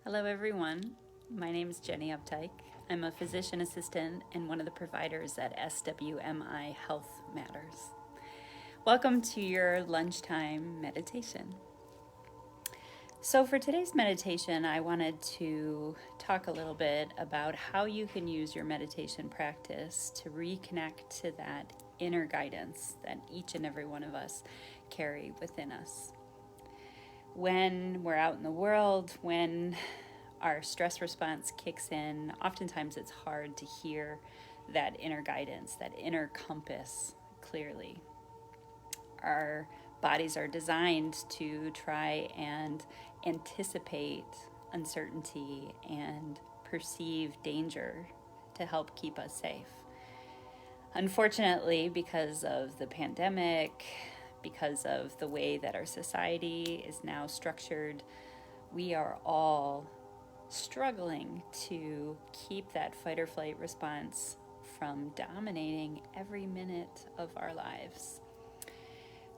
Hello, everyone. My name is Jenny Updike. I'm a physician assistant and one of the providers at SWMI Health Matters. Welcome to your lunchtime meditation. So, for today's meditation, I wanted to talk a little bit about how you can use your meditation practice to reconnect to that inner guidance that each and every one of us carry within us. When we're out in the world, when our stress response kicks in, oftentimes it's hard to hear that inner guidance, that inner compass clearly. Our bodies are designed to try and anticipate uncertainty and perceive danger to help keep us safe. Unfortunately, because of the pandemic, because of the way that our society is now structured, we are all struggling to keep that fight or flight response from dominating every minute of our lives.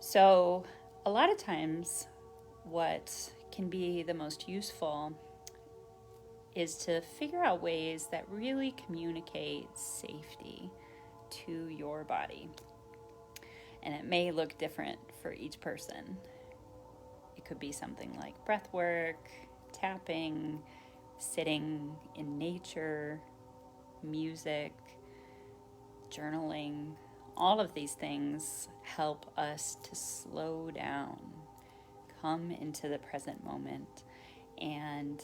So, a lot of times, what can be the most useful is to figure out ways that really communicate safety to your body. And it may look different for each person. It could be something like breath work, tapping, sitting in nature, music, journaling. All of these things help us to slow down, come into the present moment, and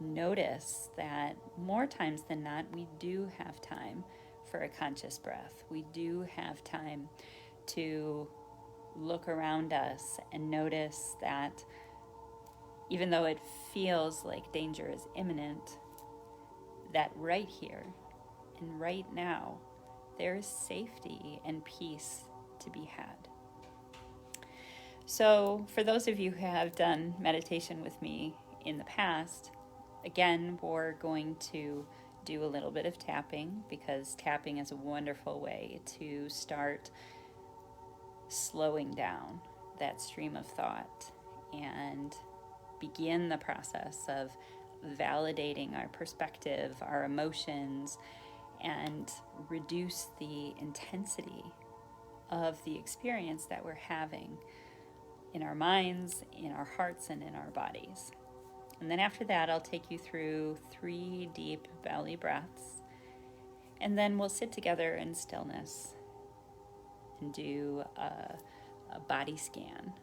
notice that more times than not, we do have time for a conscious breath. We do have time to look around us and notice that even though it feels like danger is imminent, that right here and right now, there is safety and peace to be had. So, for those of you who have done meditation with me in the past, again, we're going to do a little bit of tapping because tapping is a wonderful way to start slowing down that stream of thought and begin the process of validating our perspective, our emotions, and reduce the intensity of the experience that we're having in our minds, in our hearts, and in our bodies. And then after that, I'll take you through 3 deep belly breaths, and then we'll sit together in stillness and do a body scan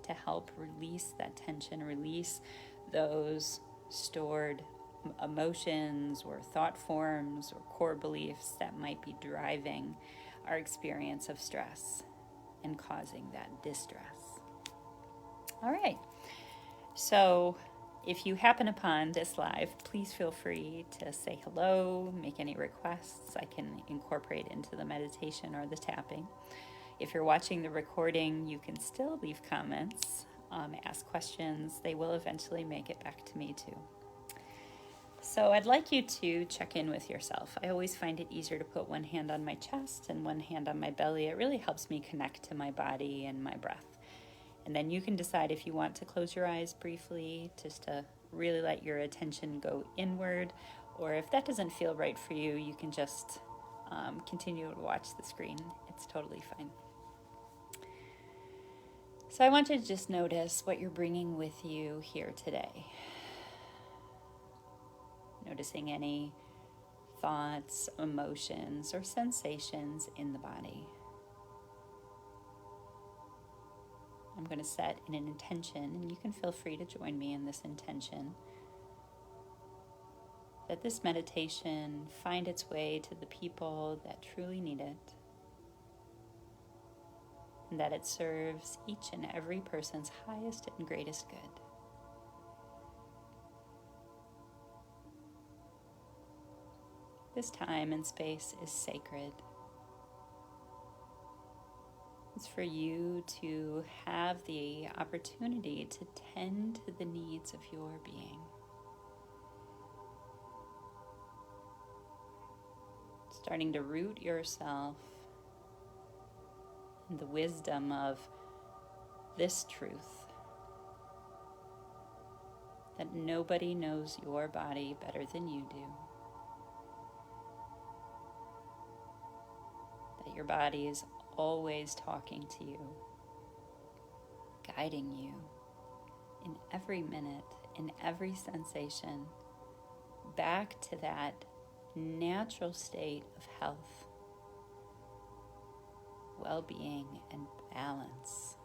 to help release that tension, release those stored emotions or thought forms or core beliefs that might be driving our experience of stress and causing that distress. All right, so if you happen upon this live, please feel free to say hello, make any requests I can incorporate into the meditation or the tapping. If you're watching the recording, you can still leave comments, ask questions. They will eventually make it back to me too. So I'd like you to check in with yourself. I always find it easier to put one hand on my chest and one hand on my belly. It really helps me connect to my body and my breath. And then you can decide if you want to close your eyes briefly, just to really let your attention go inward, or if that doesn't feel right for you, you can just continue to watch the screen. It's totally fine. So I want you to just notice what you're bringing with you here today. Noticing any thoughts, emotions, or sensations in the body. I'm going to set an intention, and you can feel free to join me in this intention, that this meditation find its way to the people that truly need it, and that it serves each and every person's highest and greatest good. This time and space is sacred. It's for you to have the opportunity to tend to the needs of your being. Starting to root yourself in the wisdom of this truth. that nobody knows your body better than you do. That your body is always talking to you, guiding you in every minute, in every sensation, back to that natural state of health, well-being, and balance.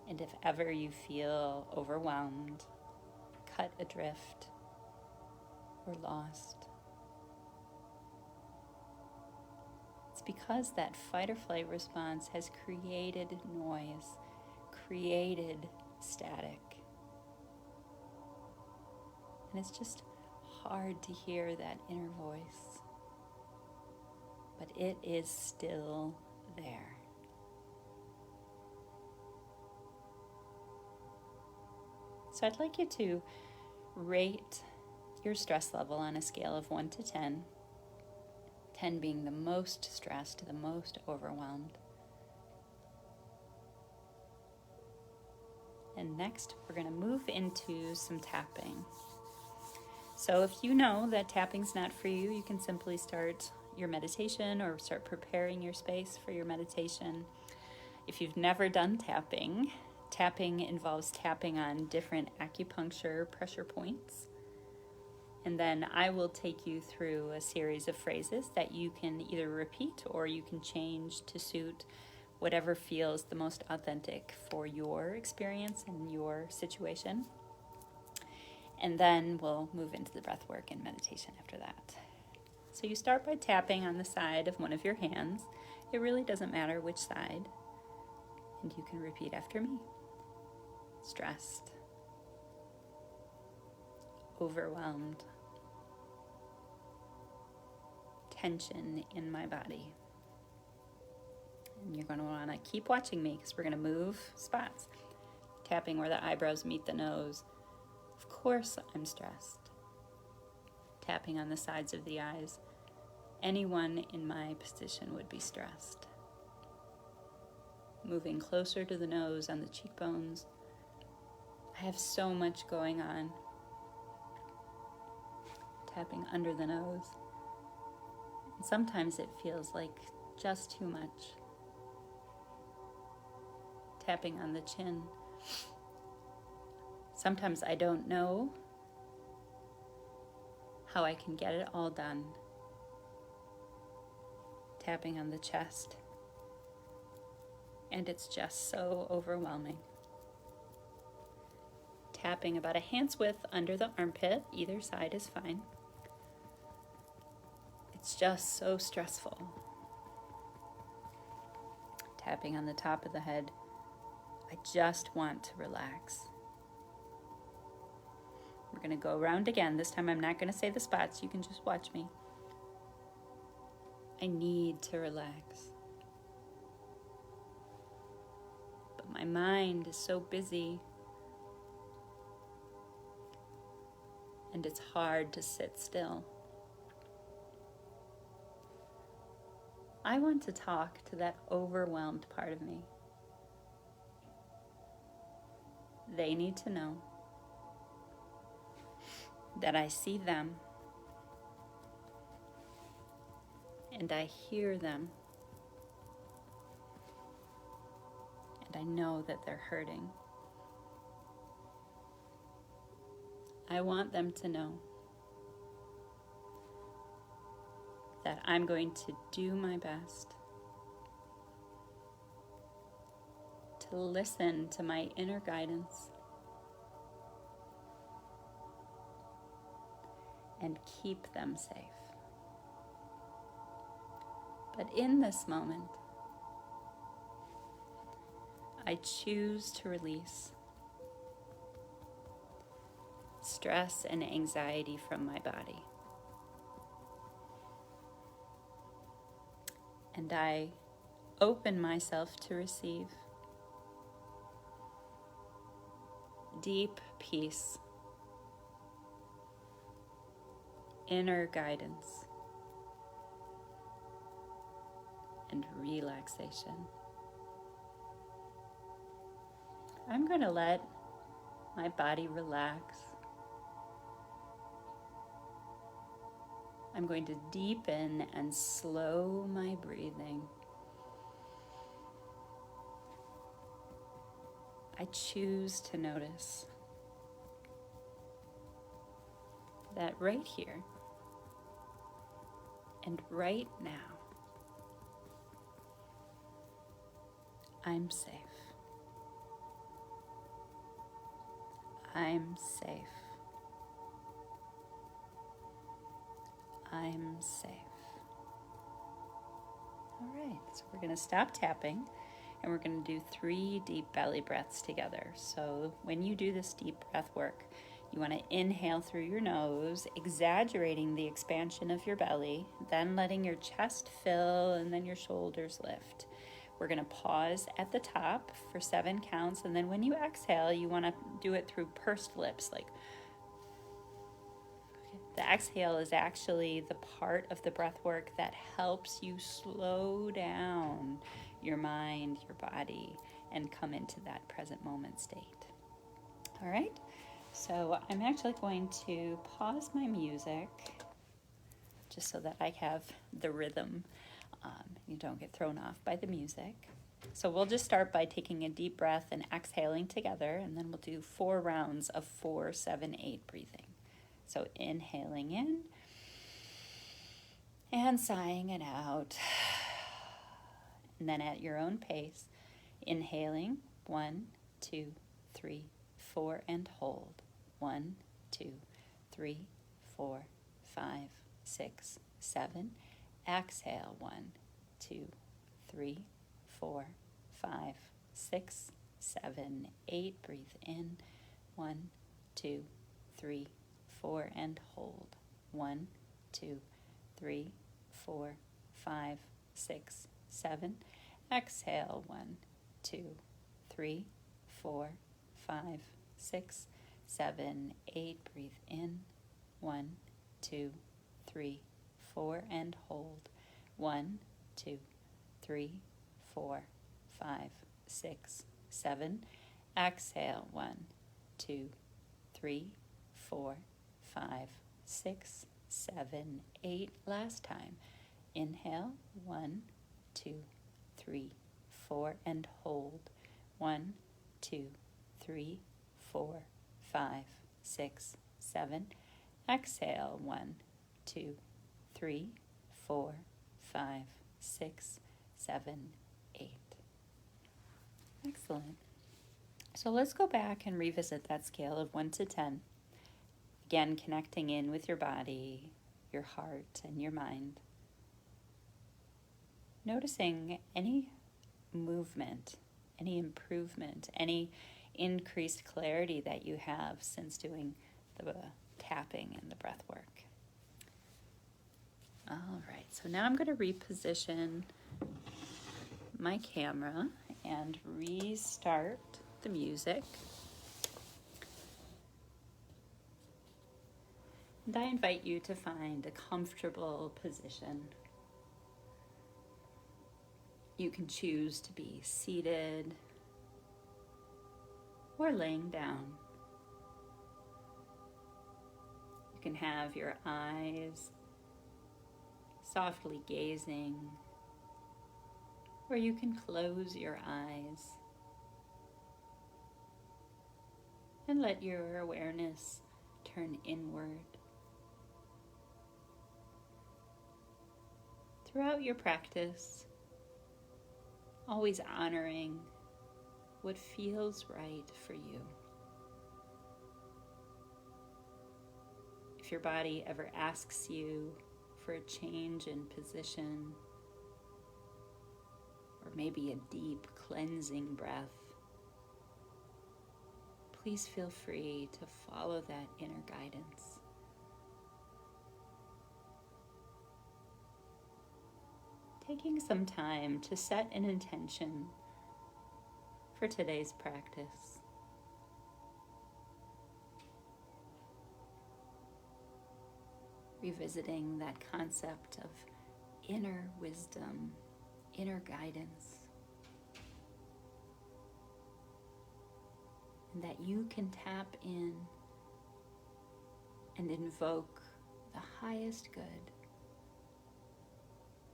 And if ever you feel overwhelmed, cut adrift, or lost, it's because that fight or flight response has created noise, created static. And it's just hard to hear that inner voice, but it is still there. So I'd like you to rate your stress level on a scale of 1 to 10, 10 being the most stressed, the most overwhelmed. And next, we're going to move into some tapping. So if you know that tapping's not for you, you can simply start your meditation or start preparing your space for your meditation. If you've never done tapping, tapping involves tapping on different acupuncture pressure points. And then I will take you through a series of phrases that you can either repeat or you can change to suit whatever feels the most authentic for your experience and your situation. And then we'll move into the breath work and meditation after that. So you start by tapping on the side of one of your hands. It really doesn't matter which side. And you can repeat after me. Stressed, overwhelmed, tension in my body. And you're going to want to keep watching me because we're going to move spots. Tapping where the eyebrows meet the nose. Of course I'm stressed. Tapping on the sides of the eyes. Anyone in my position would be stressed. Moving closer to the nose on the cheekbones. I have so much going on. Tapping under the nose. And sometimes it feels like just too much. Tapping on the chin. Sometimes I don't know how I can get it all done. Tapping on the chest. And it's just so overwhelming. Tapping about a hand's width under the armpit, either side is fine. It's just so stressful. Tapping on the top of the head. I just want to relax. We're going to go around again. This time I'm not going to say the spots. You can just watch me. I need to relax. But my mind is so busy. And it's hard to sit still. I want to talk to that overwhelmed part of me. They need to know that I see them and I hear them and I know that they're hurting. I want them to know that I'm going to do my best to listen to my inner guidance and keep them safe. But in this moment, I choose to release stress and anxiety from my body. And I open myself to receive deep peace, inner guidance, and relaxation. I'm going to let my body relax. I'm going to deepen and slow my breathing. I choose to notice that right here and right now, I'm safe. I'm safe. I'm safe. All right, so we're going to stop tapping and we're going to do 3 deep belly breaths together. So when you do this deep breath work, you want to inhale through your nose, exaggerating the expansion of your belly, then letting your chest fill and then your shoulders lift. We're going to pause at the top for 7 counts, and then when you exhale, you want to do it through pursed lips, like the exhale is actually the part of the breath work that helps you slow down your mind, your body, and come into that present moment state. All right, so I'm actually going to pause my music just so that I have the rhythm. You don't get thrown off by the music. So we'll just start by taking a deep breath and exhaling together, and then we'll do 4 rounds of 4, 7, 8 breathing. So inhaling in and sighing it out. And then at your own pace, inhaling 1, 2, 3, 4, and hold. 1, 2, 3, 4, 5, 6, 7. Exhale 1, 2, 3, 4, 5, 6, 7, 8. Breathe in 1, 2, 3, 4, and hold. 1, 2, 3, 4, 5, 6, 7. Exhale 1, 2, 3, 4, 5, 6, 7, 8. Breathe in 1, 2, 3, 4, and hold. 1, 2, 3, 4, 5, 6, 7. Exhale 1, 2, 3, 4, 5, 6, 7, 8. Last time. Inhale 1, 2, 3, 4, and hold. 1, 2, 3, 4, 5, 6, 7. Exhale 1, 2, 3, 4, 5, 6, 7, 8. Excellent. So let's go back and revisit that scale of 1 to 10. Again, connecting in with your body, your heart, and your mind. Noticing any movement, any improvement, any increased clarity that you have since doing the tapping and the breath work. All right, so now I'm going to reposition my camera and restart the music. And I invite you to find a comfortable position. You can choose to be seated or laying down. You can have your eyes softly gazing, or you can close your eyes and let your awareness turn inward. Throughout your practice, always honoring what feels right for you. If your body ever asks you for a change in position, or maybe a deep cleansing breath, please feel free to follow that inner guidance. Taking some time to set an intention for today's practice. Revisiting that concept of inner wisdom, inner guidance. and that you can tap in and invoke the highest good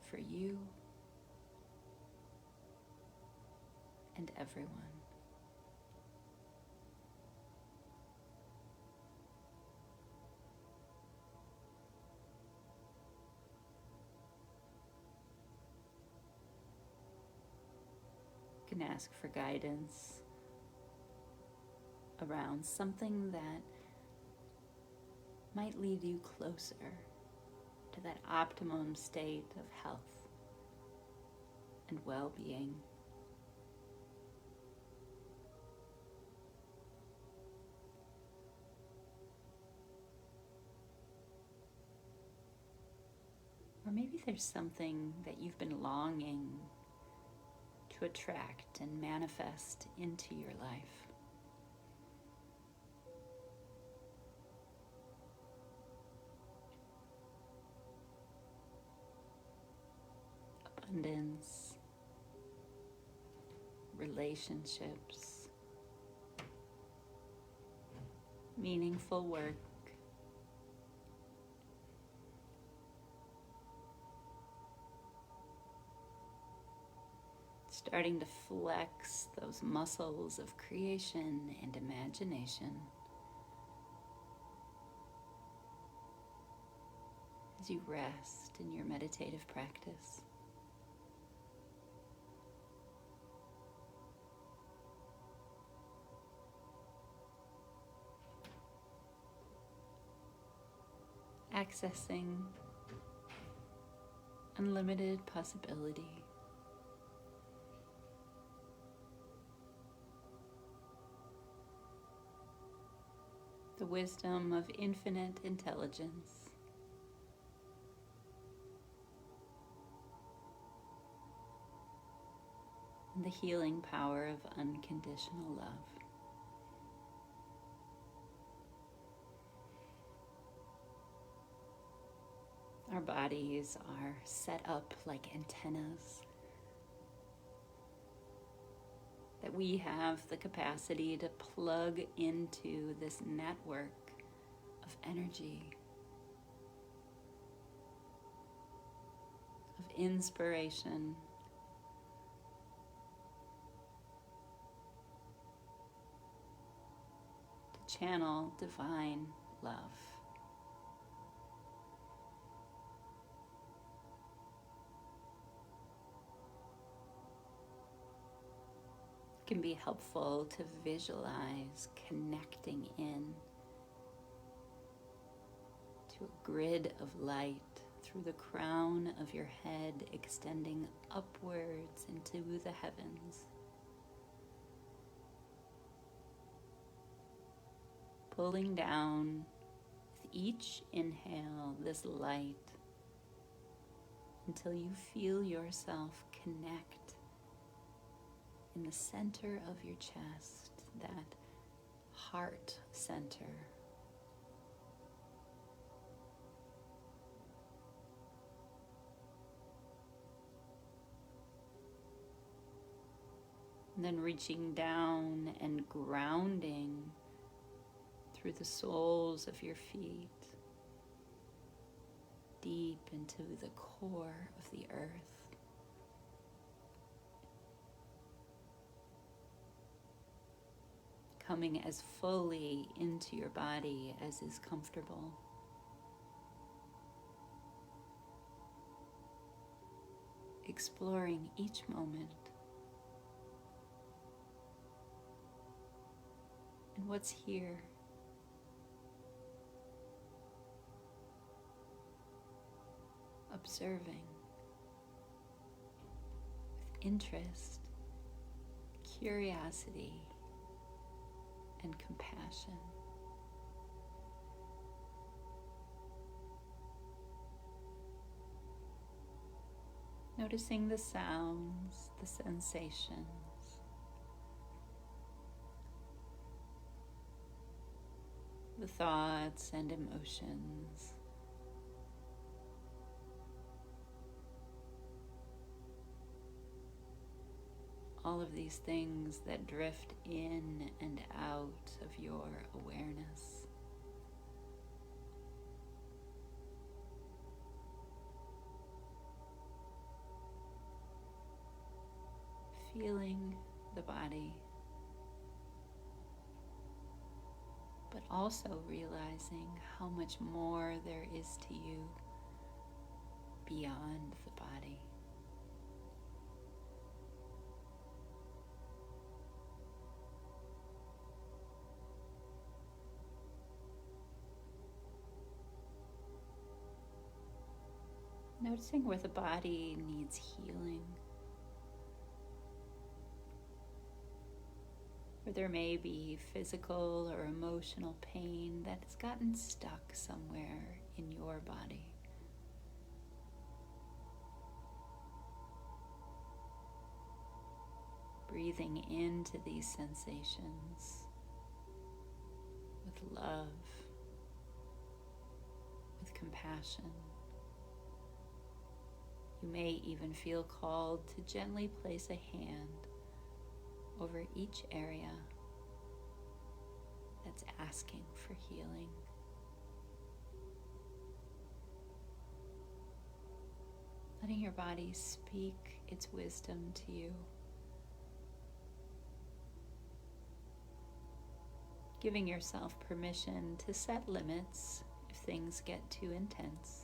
for you and everyone. You can ask for guidance around something that might lead you closer to that optimum state of health and well-being. Or maybe there's something that you've been longing to attract and manifest into your life. Abundance, relationships, meaningful work, starting to flex those muscles of creation and imagination as you rest in your meditative practice. Accessing unlimited possibility. The wisdom of infinite intelligence. And the healing power of unconditional love. Our bodies are set up like antennas, that we have the capacity to plug into this network of energy, of inspiration, to channel divine love. It can be helpful to visualize connecting in to a grid of light through the crown of your head, extending upwards into the heavens, pulling down with each inhale this light until you feel yourself connect in the center of your chest, that heart center. And then reaching down and grounding through the soles of your feet, deep into the core of the earth. Coming as fully into your body as is comfortable. Exploring each moment. And what's here? Observing with interest, curiosity, and compassion. Noticing the sounds, the sensations, the thoughts and emotions. all of these things that drift in and out of your awareness. Feeling the body, but also realizing how much more there is to you beyond the body. Noticing where the body needs healing, where there may be physical or emotional pain that has gotten stuck somewhere in your body. Breathing into these sensations with love, with compassion. You may even feel called to gently place a hand over each area that's asking for healing. Letting your body speak its wisdom to you. Giving yourself permission to set limits if things get too intense.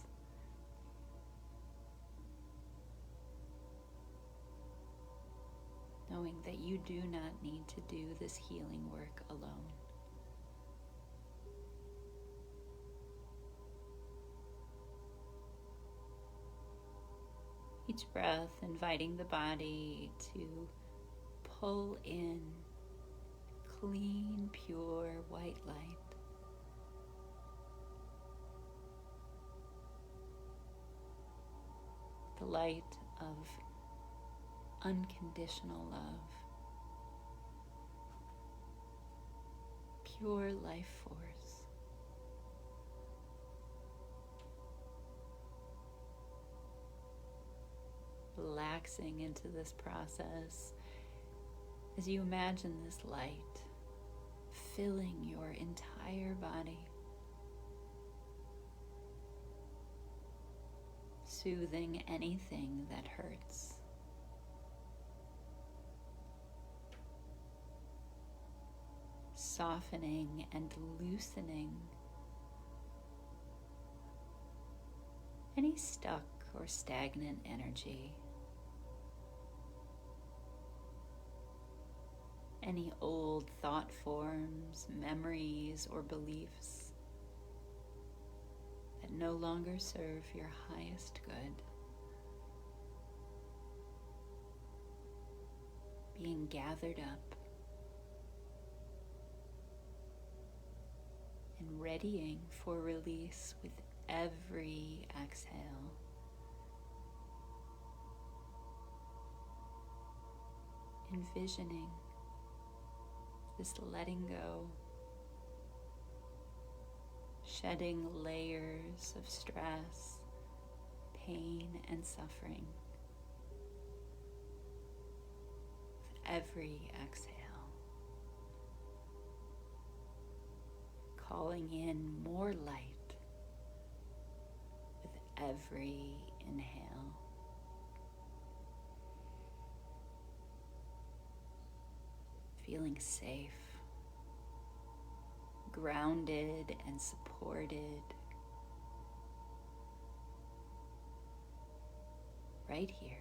Knowing that you do not need to do this healing work alone. Each breath inviting the body to pull in clean, pure white light. The light of unconditional love, pure life force. Relaxing into this process as you imagine this light filling your entire body, soothing anything that hurts. Softening and loosening any stuck or stagnant energy, any old thought forms, memories, or beliefs that no longer serve your highest good. Being gathered up and readying for release with every exhale. Envisioning this letting go, shedding layers of stress, pain, and suffering with every exhale. Calling in more light with every inhale. Feeling safe, grounded and supported right here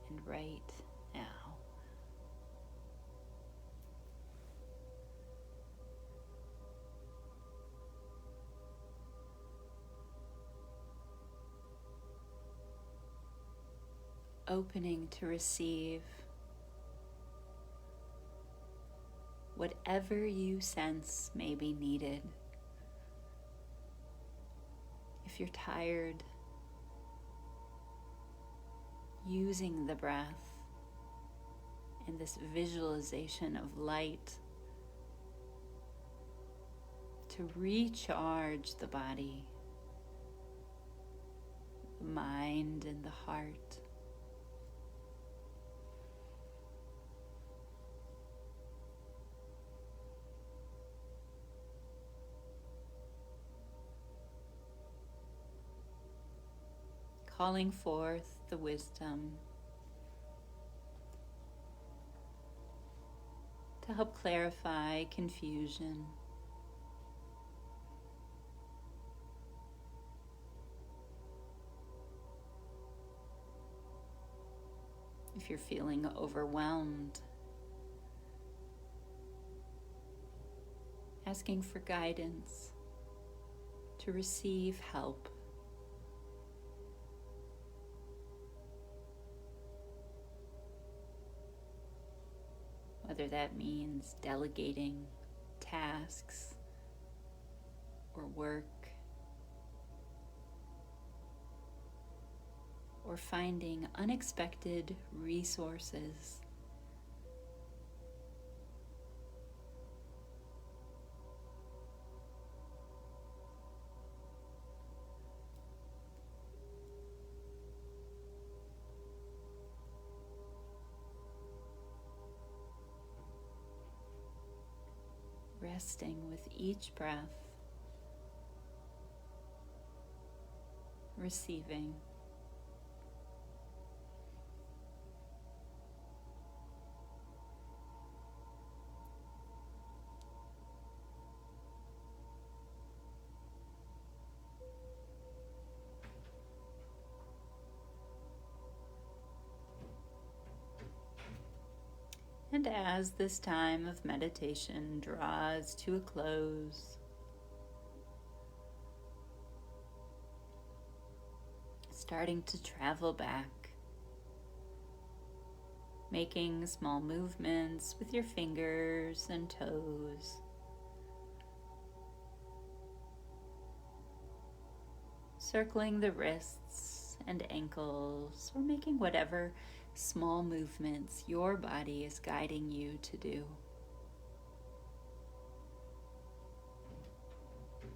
and right now. Opening to receive whatever you sense may be needed. If you're tired, using the breath and this visualization of light to recharge the body, the mind, and the heart. calling forth the wisdom to help clarify confusion. If you're feeling overwhelmed, asking for guidance to receive help. Whether that means delegating tasks or work, or finding unexpected resources. Resting with each breath, receiving. And as this time of meditation draws to a close, starting to travel back, making small movements with your fingers and toes, circling the wrists and ankles, or making whatever small movements your body is guiding you to do.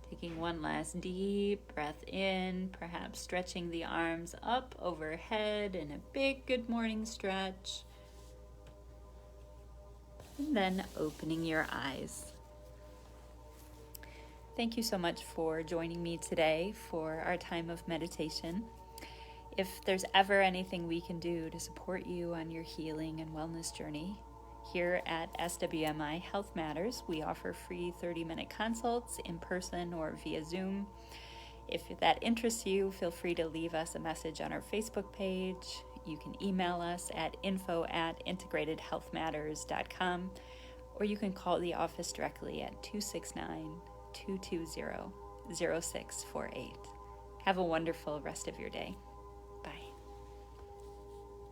Taking one last deep breath in, perhaps stretching the arms up overhead in a big good morning stretch. And then opening your eyes. Thank you so much for joining me today for our time of meditation. If there's ever anything we can do to support you on your healing and wellness journey, here at SWMI Health Matters, we offer free 30-minute consults in person or via Zoom. If that interests you, feel free to leave us a message on our Facebook page. You can email us at info@integratedhealthmatters.com, or you can call the office directly at 269-220-0648. Have a wonderful rest of your day.